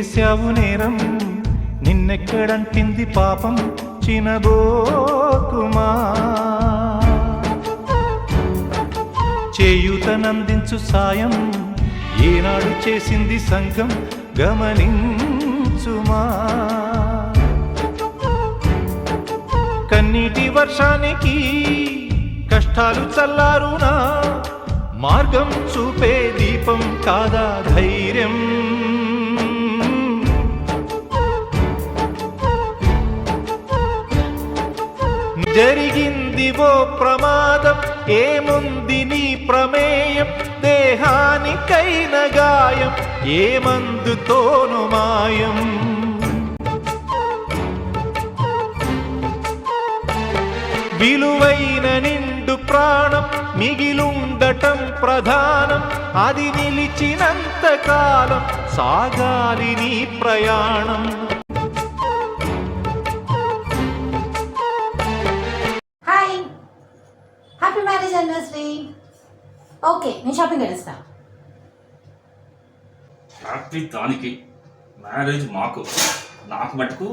చేశావు నేరం, నిన్నెక్కడంటింది పాపం చినబోకుమా. చేయూతనందించు సాయం ఏనాడు చేసింది సంఘం గమనించుమా. కన్నీటి వర్షానికి కష్టాలు చల్లారునా, మార్గం చూపే దీపం కాదా ధైర్యం. జరిగింది ఓ ప్రమాదం, ఏముంది నీ ప్రమేయం, దేహానికైన గాయం ఏ మందుతోను మాయం. విలువైన నిండు ప్రాణం మిగిలుండటం ప్రధానం, అది నిలిచినంత కాలం సాగాలి నీ ప్రయాణం. Hi, happy marriage anniversary. Okay, నేను షాపింగ్ వెళ్ళిస్తా. హ్యాపీ దానికి, మ్యారేజ్ మాకు, నాకు మటుకు